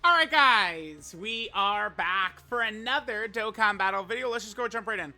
Alright guys, we are back for another Dokkan battle video. Let's just go jump right in.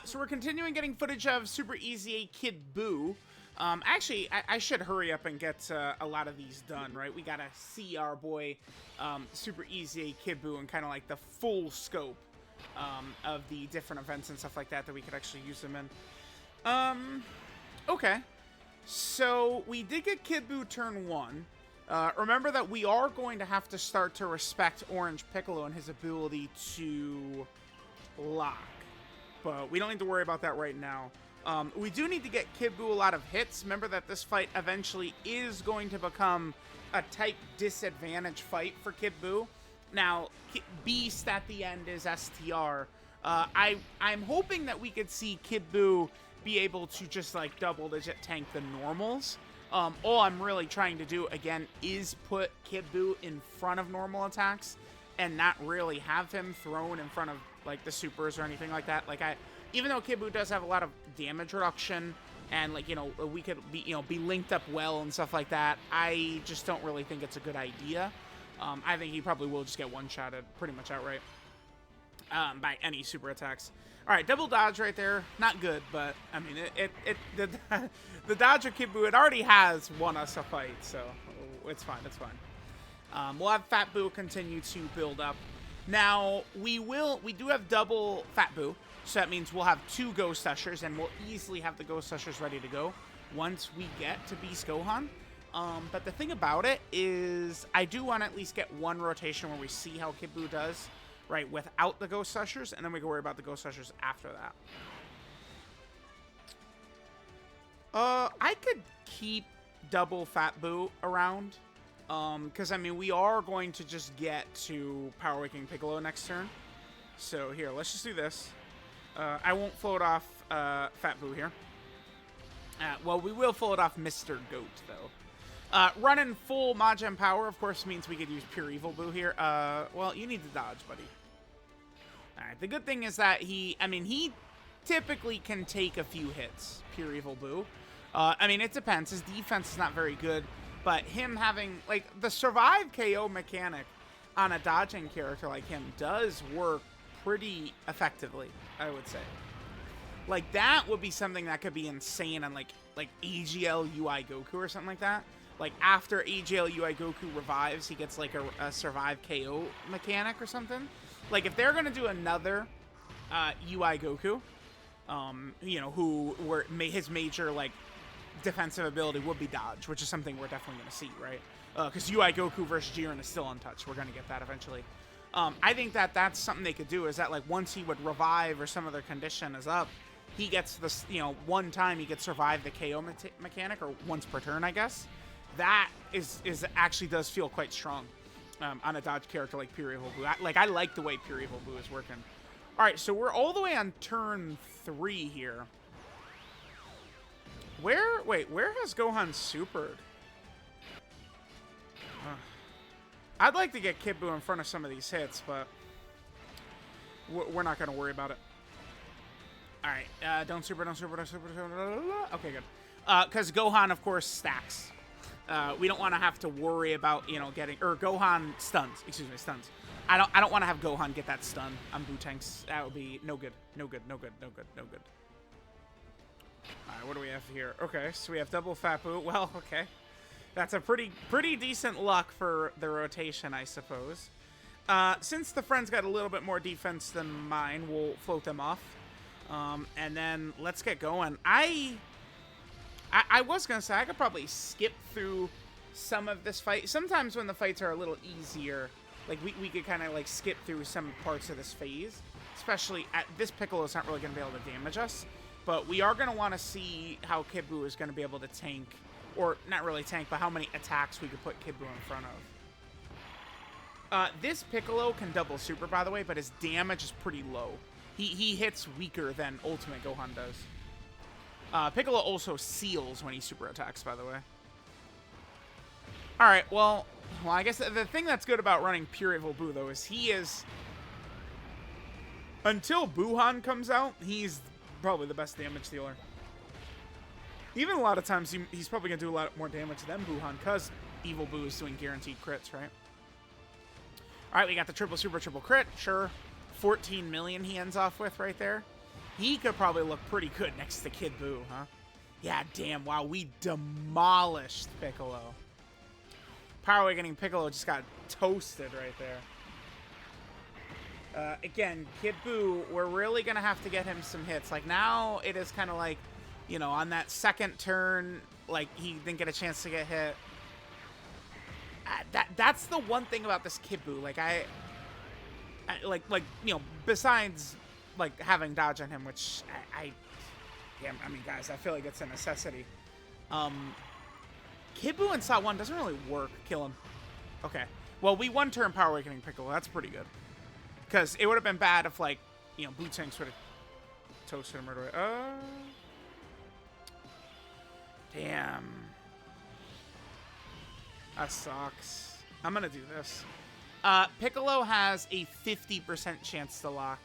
So we're continuing getting footage of Super EZA Kid Buu. Actually, I should hurry up and get a lot of these done, right? We gotta see our boy Super EZA Kid Buu and kind of like the full scope of the different events and stuff like that we could actually use him in. Okay. So we did get Kid Buu turn 1. Remember that we are going to have to start to respect Orange Piccolo and his ability to lock. But we don't need to worry about that right now. We do need to get Kid Buu a lot of hits. Remember that this fight eventually is going to become a type disadvantage fight for Kid Buu. Now, Beast at the end is STR. I'm hoping that we could see Kid Buu be able to just like double-digit tank the normals. All I'm really trying to do, again, is put Kid Buu in front of normal attacks and not really have him thrown in front of, like, the supers or anything like that. Like, even though Kid Buu does have a lot of damage reduction and, like, you know, we could be linked up well and stuff like that, I just don't really think it's a good idea. I think he probably will just get one-shotted pretty much outright by any super attacks. All right, double dodge right there. Not good, but I mean, the dodge of Kid Buu, it already has won us a fight, so it's fine. It's fine. We'll have Fat Buu continue to build up. Now we do have double Fat Buu, so that means we'll have 2 Ghost Ushers, and we'll easily have the Ghost Ushers ready to go once we get to Beast Gohan. But the thing about it is, I do want to at least get one rotation where we see how Kid Buu does. Right, without the Ghost Ushers, and then we can worry about the Ghost Ushers after that. I could keep double Fat Buu around, because, I mean, we are going to just get to Power Waking Piccolo next turn. So, here, let's just do this. I won't float off Fat Buu here. Well, we will float off Mr. Goat, though. Running full Majin Power, of course, means we could use pure Evil Buu here. Well, you need to dodge, buddy. Alright, the good thing is that he typically can take a few hits, pure Evil Buu. I mean, it depends. His defense is not very good, but him having, like, the survive KO mechanic on a dodging character like him does work pretty effectively, I would say. Like, that would be something that could be insane on, like AGL UI Goku or something like that. Like, after AGL UI Goku revives, he gets, like, a survive KO mechanic or something. Like, if they're going to do another UI Goku, you know, his major, like, defensive ability would be dodge, which is something we're definitely going to see, right? Because UI Goku versus Jiren is still untouched. We're going to get that eventually. I think that that's something they could do, is that, like, once he would revive or some other condition is up, he gets this, you know, one time he could survive the KO mechanic, or once per turn, I guess. That is actually does feel quite strong on a dodge character like Pure Evil Buu. I like the way Pure Evil Buu is working. All right, so we're all the way on turn 3 here. Where has Gohan supered? I'd like to get Kid Buu in front of some of these hits, but we're not going to worry about it. All right, don't super. Okay, good. Because Gohan, of course, stacks. We don't want to have to worry about, you know, getting, or Gohan stuns. Excuse me, stuns. I don't want to have Gohan get that stun on Buu tanks. That would be no good. No good. No good. No good. No good. All right, what do we have here? Okay, so we have double Fat Buu. Well, okay, that's a pretty decent luck for the rotation, I suppose. Since the friend's got a little bit more defense than mine, we'll float them off, and then let's get going. I was going to say, I could probably skip through some of this fight. Sometimes when the fights are a little easier, like, we could kind of, like, skip through some parts of this phase. Especially, this Piccolo's not really going to be able to damage us. But we are going to want to see how Kid Buu is going to be able to tank. Or, not really tank, but how many attacks we could put Kid Buu in front of. This Piccolo can double super, by the way, but his damage is pretty low. He hits weaker than Ultimate Gohan does. Piccolo also seals when he super attacks, by the way. Alright, well, I guess the thing that's good about running Pure Evil Buu, though, is he is... Until Buuhan comes out, he's probably the best damage dealer. Even a lot of times, he's probably going to do a lot more damage than Buuhan, because Evil Buu is doing guaranteed crits, right? All right, we got the triple super triple crit. Sure. 14 million he ends off with right there. He could probably look pretty good next to Kid Buu, huh? Yeah, damn. Wow, we demolished Piccolo. Power Awakening Piccolo just got toasted right there. Again, Kid Buu, we're really going to have to get him some hits. Like, now it is kind of like, you know, on that second turn, like, he didn't get a chance to get hit. That's the one thing about this Kid Buu. Like, like, you know, besides, like, having dodge on him, which yeah, I mean, guys, I feel like it's a necessity. Kid Buu in slot 1 doesn't really work. Kill him. Okay. Well, we one-turn Power Awakening Piccolo. That's pretty good. Because it would have been bad if, like, you know, Bootanks would have toasted him right away. Damn. That sucks. I'm going to do this. Piccolo has a 50% chance to lock.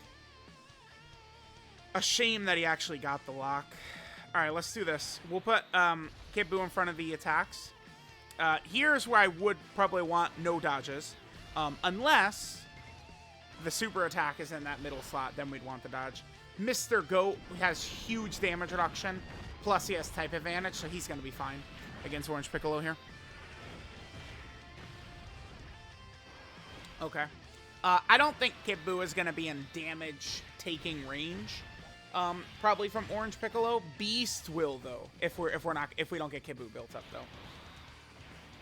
A shame that he actually got the lock. All right, let's do this. We'll put Kid Buu in front of the attacks. Here's where I would probably want no dodges. Unless the super attack is in that middle slot, then we'd want the dodge. Mr. Goat has huge damage reduction. Plus, he has type advantage, so he's going to be fine against Orange Piccolo here. Okay. I don't think Kid Buu is going to be in damage-taking range. Probably from Orange Piccolo. Beast will, though, if we don't get Kid Buu built up, though.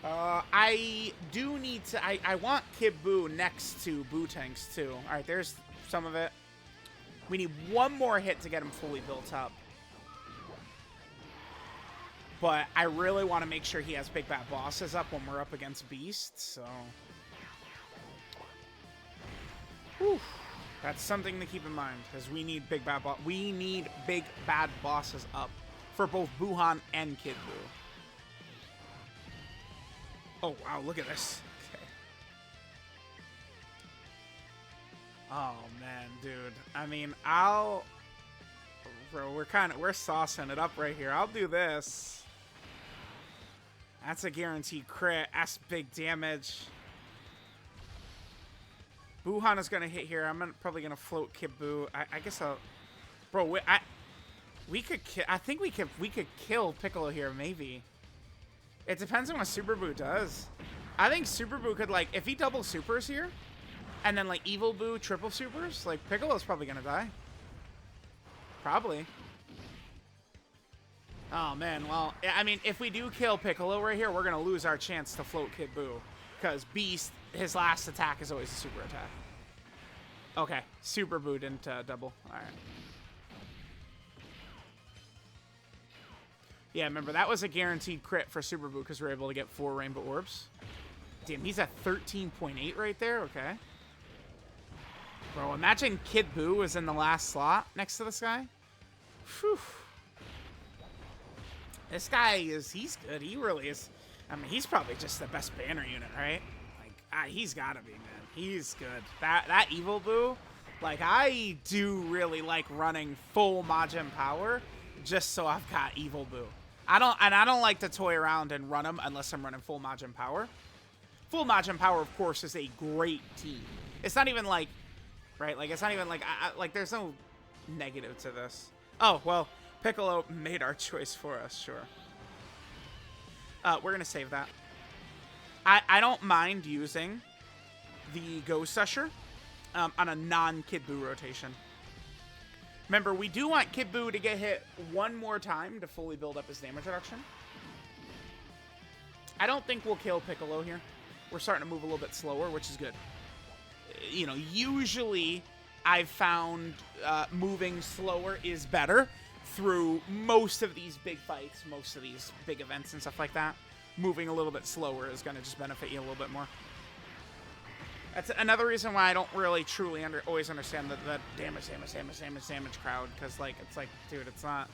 I do need to. I want Kid Buu next to Bootanks too. All right, there's some of it. We need one more hit to get him fully built up. But I really want to make sure he has big bad bosses up when we're up against Beast. So, whew. That's something to keep in mind, because we need big bad bosses up for both Gohan and Kid Buu. Oh wow, look at this. Okay. Oh man, dude. I mean, bro, we're saucing it up right here. I'll do this. That's a guaranteed crit. That's big damage. Gohan is gonna hit here. I'm probably gonna float Kid Buu. I guess I'll. Bro, we could. I think we could kill Piccolo here. Maybe. It depends on what Super Buu does. I think Super Buu could, like, if he double supers here, and then like Evil Buu triple supers, like Piccolo's probably gonna die. Probably. Oh man. Well, I mean, if we do kill Piccolo right here, we're gonna lose our chance to float Kid Buu, because Beast, his last attack is always a super attack. Okay, Super Buu didn't double. All right. Yeah, remember, that was a guaranteed crit for Super Buu because we were able to get 4 Rainbow Orbs. Damn, he's at 13.8 right there. Okay. Bro, imagine Kid Buu was in the last slot next to this guy. Whew. This guy he's good. He really is. I mean, he's probably just the best banner unit, right? Like, he's got to be, man. He's good. That Evil Buu, like, I do really like running full Majin Power just so I've got Evil Buu. I don't like to toy around and run them unless I'm running full Majin Power. Full Majin Power, of course, is a great team. It's not even like, right? Like, it's not even like, like, there's no negative to this. Oh, well, Piccolo made our choice for us, sure. We're going to save that. I don't mind using the Ghost Usher on a non-Kid Buu rotation. Remember, we do want Kid Buu to get hit one more time to fully build up his damage reduction. I don't think we'll kill Piccolo here. We're starting to move a little bit slower, which is good. You know, usually I've found moving slower is better through most of these big fights, most of these big events and stuff like that. Moving a little bit slower is going to just benefit you a little bit more. That's another reason why I don't really truly always understand the damage crowd, because, like, it's like, dude, it's not.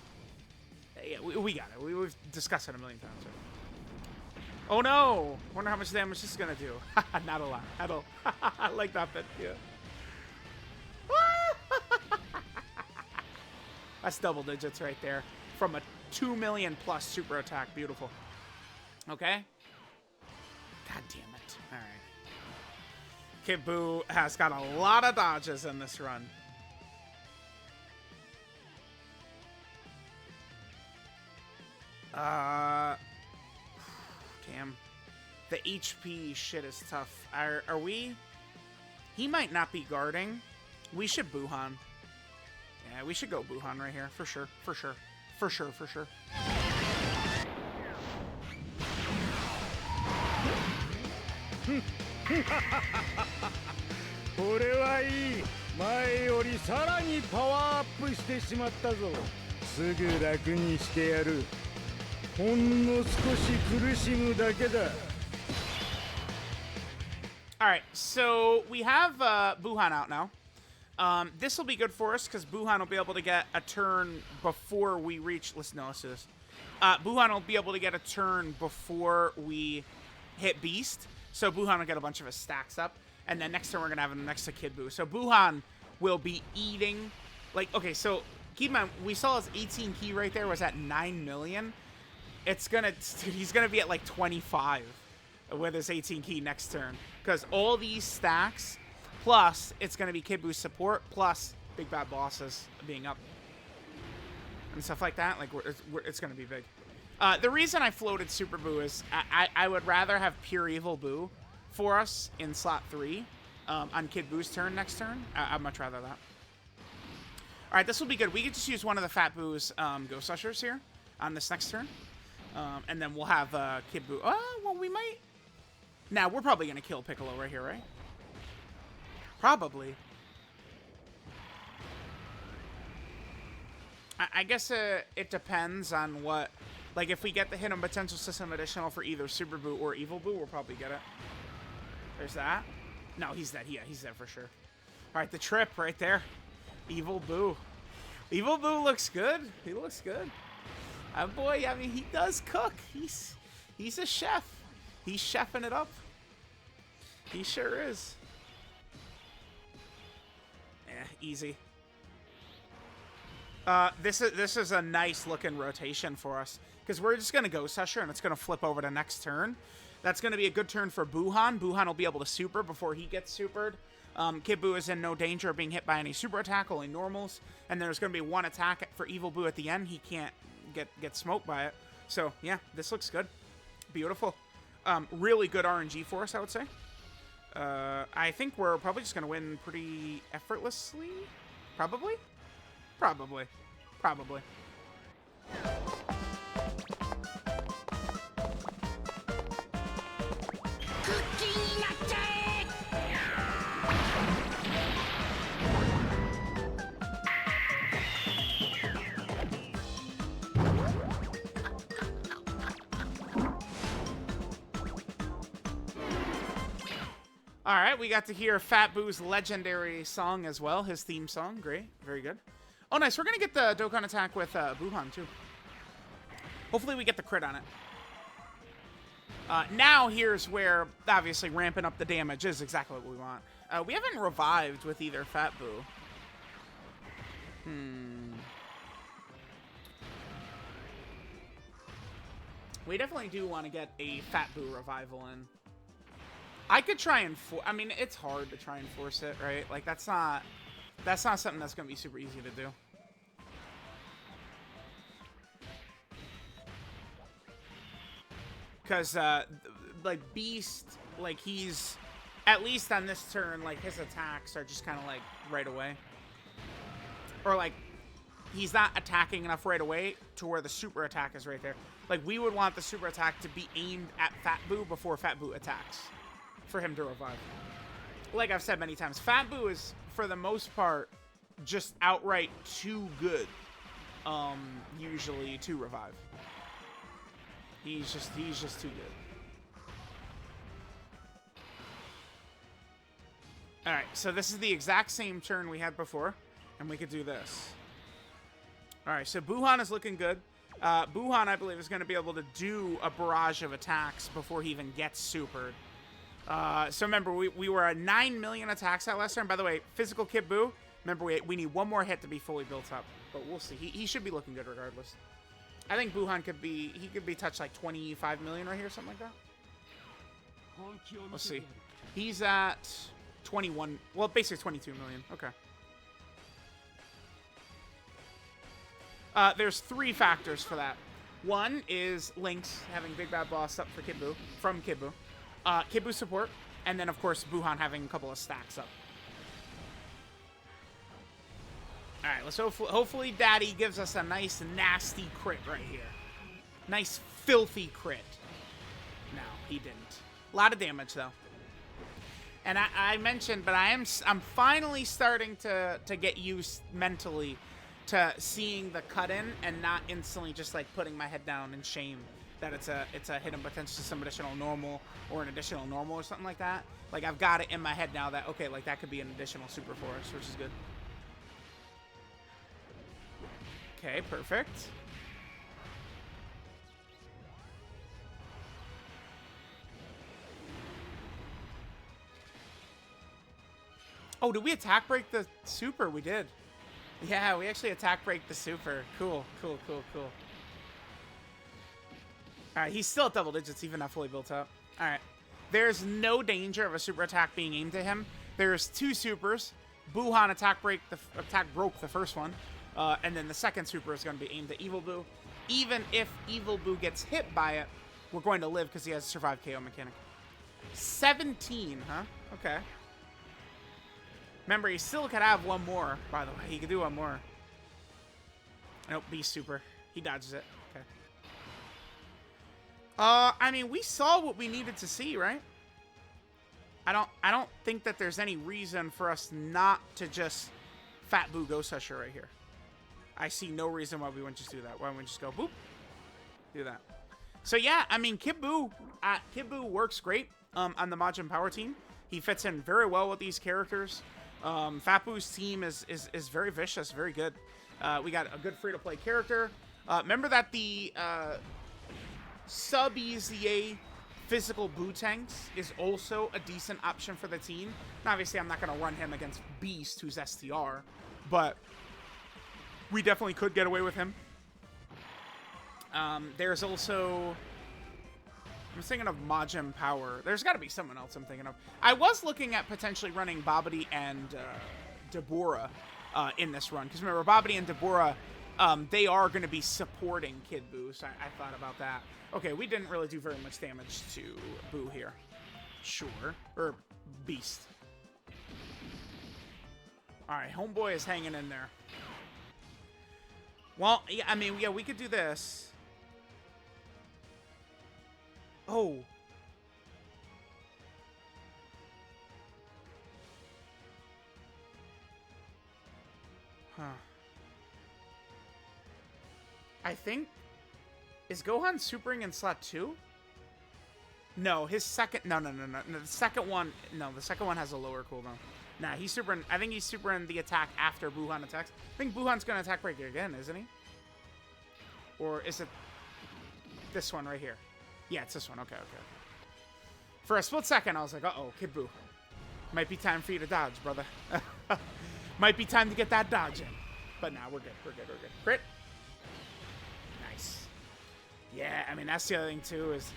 Yeah, we got it. We've discussed it a million times. Right? Oh no! Wonder how much damage this is gonna do. Not a lot at all. I like that bit. Yeah. That's double digits right there from a 2 million plus super attack. Beautiful. Okay. God damn it! All right. Kid Buu has got a lot of dodges in this run. Damn. The HP shit is tough. Are we? He might not be guarding. We should Buhan. Yeah, we should go Buhan right here. For sure. For sure. For sure. For sure. Alright, so we have Buhan out now. This will be good for us because Buhan will be able to get a turn before we reach... let's do this. Buhan will be able to get a turn before we hit Beast. So Buhan will get a bunch of his stacks up. And then next turn we're going to have him next to Kid Buu. So Buhan will be eating... like, okay, so keep in mind, we saw his 18 key right there was at 9 million. He's going to be at like 25 with his 18 key next turn. Because all these stacks, plus it's going to be Kid Buu's support, plus Big Bad Bosses being up. And stuff like that. Like, it's going to be big. The reason I floated Super Buu is I would rather have pure Evil Buu for us in slot 3 on Kid Buu's turn next turn. I'd much rather that. All right, this will be good. We could just use one of the Fat Buu's Ghost Ushers here on this next turn. And then we'll have Kid Buu. Oh, well, we might... now, we're probably going to kill Piccolo right here, right? Probably. I guess it depends on what... like, if we get the hidden potential system additional for either Super Buu or Evil Buu, we'll probably get it. There's that. No, he's dead. Yeah, he's dead for sure. All right, the trip right there. Evil Buu. Evil Buu looks good. He looks good. Oh, boy, I mean, he does cook. He's a chef. He's chefing it up. He sure is. Eh, easy. This is a nice looking rotation for us because we're just gonna Ghost Usher and it's gonna flip over to next turn. That's gonna be a good turn for Buhan. Buhan will be able to super before he gets supered. Kid Buu is in no danger of being hit by any super attack, only normals. And there's gonna be one attack for Evil Buu at the end. He can't get smoked by it. So yeah, this looks good. Beautiful. Really good RNG for us, I would say. I think we're probably just gonna win pretty effortlessly. Probably. Probably. All right, we got to hear Fat Buu's legendary song as well, his theme song. Great, very good. Oh, nice. We're going to get the Dokkan attack with Buhan, too. Hopefully we get the crit on it. Now here's where, obviously, ramping up the damage is exactly what we want. We haven't revived with either Fat Buu. We definitely do want to get a Fat Buu revival in. I could try and I mean, it's hard to try and force it, right? Like, that's not something that's going to be super easy to do. Because, like, Beast, like, he's, at least on this turn, like, his attacks are just kind of, like, right away. Or, like, he's not attacking enough right away to where the super attack is right there. Like, we would want the super attack to be aimed at Fat Buu before Fat Buu attacks for him to revive. Like I've said many times, Fat Buu is, for the most part, just outright too good, usually, to revive. He's just too good. Alright, so this is the exact same turn we had before, and we could do this. Alright, so Buhan is looking good. Buhan, I believe, is going to be able to do a barrage of attacks before he even gets supered. So remember, we were at 9 million attacks that last turn. By the way, physical Kid Buu, remember, we need one more hit to be fully built up. But we'll see. He should be looking good regardless. I think Buhan could be touched like 25 million right here, something like that. Let's see. He's at 21, well, basically 22 million. Okay. There's 3 factors for that. One is Lynx having Big Bad Boss up for Kid Buu, from Kid Buu. Kid Buu support, and then, of course, Gohan having a couple of stacks up. Alright, let's hopefully Daddy gives us a nice, nasty crit right here. Nice, filthy crit. No, he didn't. A lot of damage, though. And I mentioned, but I'm finally starting to get used mentally to seeing the cut-in and not instantly just, like, putting my head down in shame that it's a hidden potential to some additional normal or an additional normal or something like that. Like, I've got it in my head now that, okay, like, that could be an additional super for us, which is good. Okay, perfect. Oh, did we attack break the super? We did. Yeah, we actually attack break the super. Cool, cool, cool, cool. Alright, he's still at double digits, even not fully built up. Alright. There's no danger of a super attack being aimed at him. There's 2 supers. Gohan attack broke the first one. And then the second super is going to be aimed at Evil Buu. Even if Evil Buu gets hit by it, we're going to live because he has a survive KO mechanic. 17, huh? Okay. Remember, he still could have one more, by the way. He could do one more. Nope, Beast super. He dodges it. Okay. I mean, we saw what we needed to see, right? I don't think that there's any reason for us not to just Fat Buu Ghost Usher right here. I see no reason why we wouldn't just do that. Why wouldn't we just go boop? Do that. So yeah, I mean, Kid Buu works great on the Majin Power team. He fits in very well with these characters. Fat Buu's team is very vicious, very good. We got a good free-to-play character. Remember that the sub-EZA physical Buu tanks is also a decent option for the team. Now, obviously, I'm not going to run him against Beast, who's STR, but we definitely could get away with him. There's also... I'm thinking of Majin Power. There's got to be someone else I'm thinking of. I was looking at potentially running Babidi and Deborah in this run. Because remember, Babidi and Deborah, they are going to be supporting Kid Buu. So I thought about that. Okay, we didn't really do very much damage to Buu here. Sure. Or Beast. Alright, Homeboy is hanging in there. Well, yeah, I mean, yeah, we could do this. Oh. Huh. I think... Is Gohan supering in slot 2? No, his second... No. The second one... No, the second one has a lower cooldown. Nah, he's supering... I think he's supering the attack after Gohan attacks. I think Gohan's going to attack break again, isn't he? Or is it this one right here? Yeah, it's this one. Okay. For a split second, I was like, uh-oh, Kid Buu. Might be time for you to dodge, brother. Might be time to get that dodge in. But nah, we're good. We're good. Crit. Nice. Yeah, I mean, that's the other thing, too, is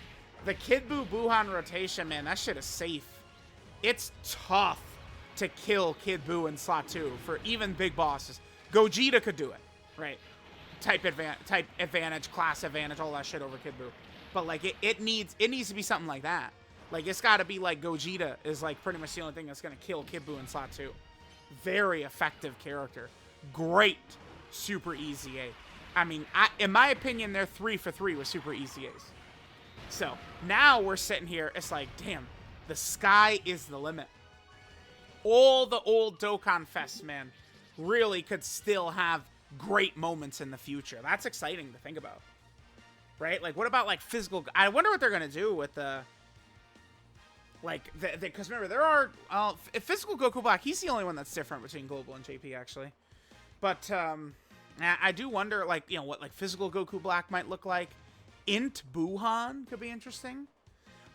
the Kid Buu Gohan rotation, man, that shit is safe. It's tough to kill Kid Buu in slot 2 for even big bosses. Gogeta could do it, right? Type advantage, class advantage, all that shit over Kid Buu. But like it needs to be something like that. Like it's got to be like Gogeta is like pretty much the only thing that's gonna kill Kid Buu in slot 2. Very effective character. Great Super EZA. I mean, in my opinion, they're 3 for 3 with Super EZAs. So now we're sitting here. It's like, damn, the sky is the limit. All the old Dokkan Fest, man, really could still have great moments in the future. That's exciting to think about. Right? Like, what about, like, physical... I wonder what they're going to do with the... Like, because remember, there are... Physical Goku Black, he's the only one that's different between Global and JP, actually. But, I do wonder, like, you know, what, like, physical Goku Black might look like. Int Buhan could be interesting.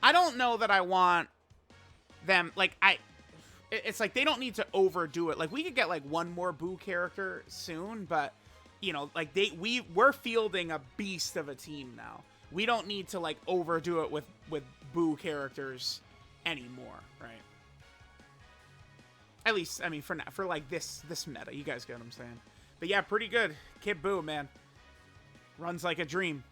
I don't know that I want them... Like, it's like, they don't need to overdo it. Like, we could get, like, one more Buu character soon, but... You know, like we're fielding a beast of a team now. We don't need to like overdo it with Buu characters anymore, right? At least, I mean, for now, for like this meta. You guys get what I'm saying. But yeah, pretty good. Kid Buu, man. Runs like a dream.